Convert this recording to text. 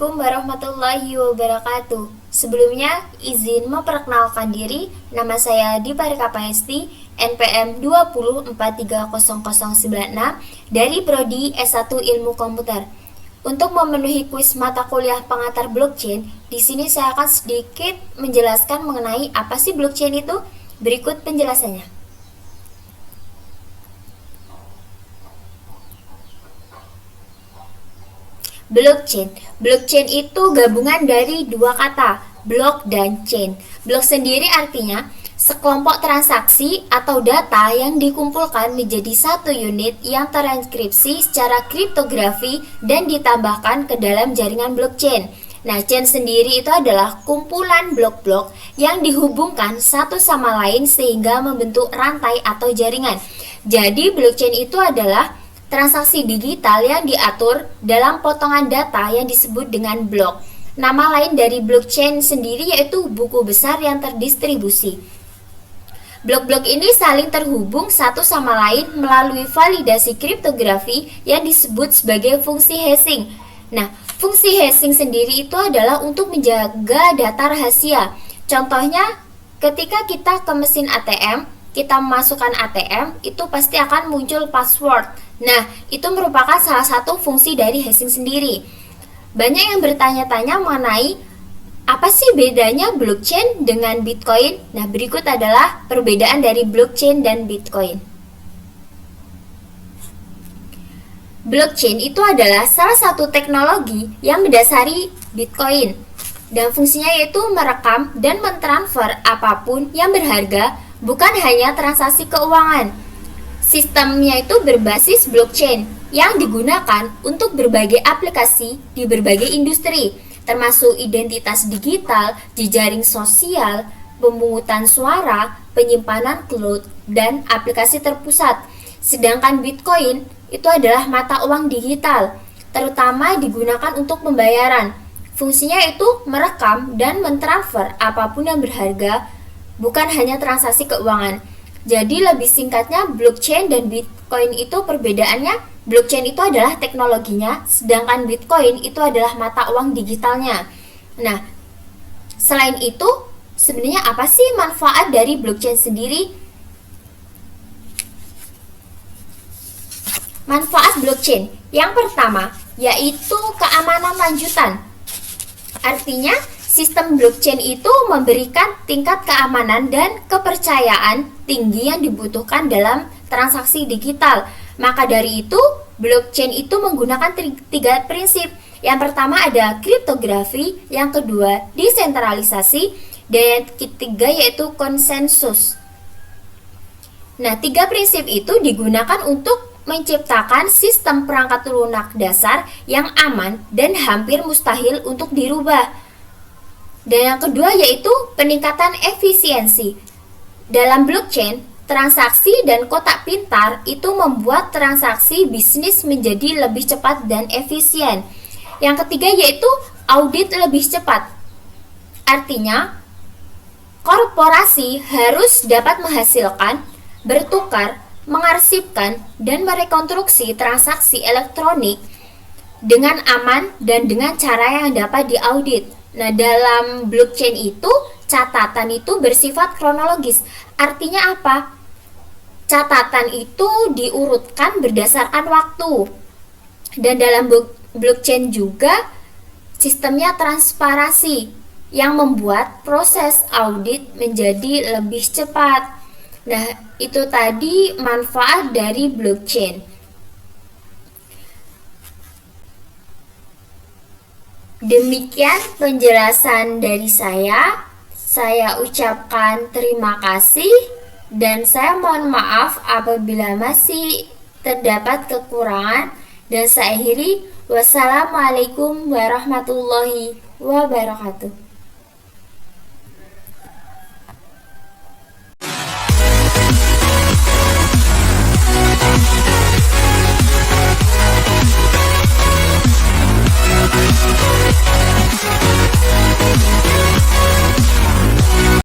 Assalamualaikum warahmatullahi wabarakatuh. Sebelumnya, izin memperkenalkan diri. Nama saya Diparika Panesti, NPM 20430096 dari Prodi S1 Ilmu Komputer. Untuk memenuhi kuis mata kuliah pengantar blockchain, di sini saya akan sedikit menjelaskan mengenai apa sih blockchain itu. Berikut penjelasannya. Blockchain. Blockchain itu gabungan dari dua kata, block dan chain. Block sendiri artinya sekelompok transaksi atau data yang dikumpulkan menjadi satu unit yang terenkripsi secara kriptografi dan ditambahkan ke dalam jaringan blockchain. Nah, chain sendiri itu adalah kumpulan blok-blok yang dihubungkan satu sama lain sehingga membentuk rantai atau jaringan. Jadi, blockchain itu adalah transaksi digital yang diatur dalam potongan data yang disebut dengan blok. Nama lain dari blockchain sendiri yaitu buku besar yang terdistribusi. Blok-blok ini saling terhubung satu sama lain melalui validasi kriptografi yang disebut sebagai fungsi hashing. Nah, fungsi hashing sendiri itu adalah untuk menjaga data rahasia. Contohnya, ketika kita ke mesin ATM, kita memasukkan ATM, itu pasti akan muncul password. Nah, itu merupakan salah satu fungsi dari hashing sendiri. Banyak yang bertanya-tanya mengenai apa sih bedanya blockchain dengan Bitcoin? Nah, berikut adalah perbedaan dari blockchain dan Bitcoin. Blockchain itu adalah salah satu teknologi yang mendasari Bitcoin. Dan fungsinya yaitu merekam dan mentransfer apapun yang berharga, bukan hanya transaksi keuangan. Sistemnya itu berbasis blockchain yang digunakan untuk berbagai aplikasi di berbagai industri, termasuk identitas digital, jejaring sosial, pemungutan suara, penyimpanan cloud, dan aplikasi terpusat. Sedangkan Bitcoin itu adalah mata uang digital, terutama digunakan untuk pembayaran. Fungsinya itu merekam dan mentransfer apapun yang berharga, bukan hanya transaksi keuangan. Jadi lebih singkatnya, blockchain dan Bitcoin itu perbedaannya, blockchain itu adalah teknologinya, sedangkan Bitcoin itu adalah mata uang digitalnya. Nah, selain itu, sebenarnya apa sih manfaat dari blockchain sendiri? Manfaat blockchain yang pertama yaitu keamanan lanjutan. Artinya, sistem blockchain itu memberikan tingkat keamanan dan kepercayaan tinggi yang dibutuhkan dalam transaksi digital. Maka dari itu, blockchain itu menggunakan tiga prinsip. Yang pertama ada kriptografi, yang kedua desentralisasi, dan yang ketiga yaitu konsensus. Nah, tiga prinsip itu digunakan untuk menciptakan sistem perangkat lunak dasar yang aman dan hampir mustahil untuk dirubah. Dan yang kedua yaitu peningkatan efisiensi. Dalam blockchain, transaksi dan kotak pintar itu membuat transaksi bisnis menjadi lebih cepat dan efisien. Yang ketiga yaitu audit lebih cepat. Artinya, korporasi harus dapat menghasilkan, bertukar, mengarsipkan, dan merekonstruksi transaksi elektronik dengan aman dan dengan cara yang dapat diaudit. Nah, dalam blockchain itu, catatan itu bersifat kronologis. Artinya apa? Catatan itu diurutkan berdasarkan waktu. Dan dalam blockchain juga, sistemnya transparansi yang membuat proses audit menjadi lebih cepat. Nah, itu tadi manfaat dari blockchain. Demikian penjelasan dari saya. Saya ucapkan terima kasih dan saya mohon maaf apabila masih terdapat kekurangan, dan saya akhiri. Wassalamualaikum warahmatullahi wabarakatuh.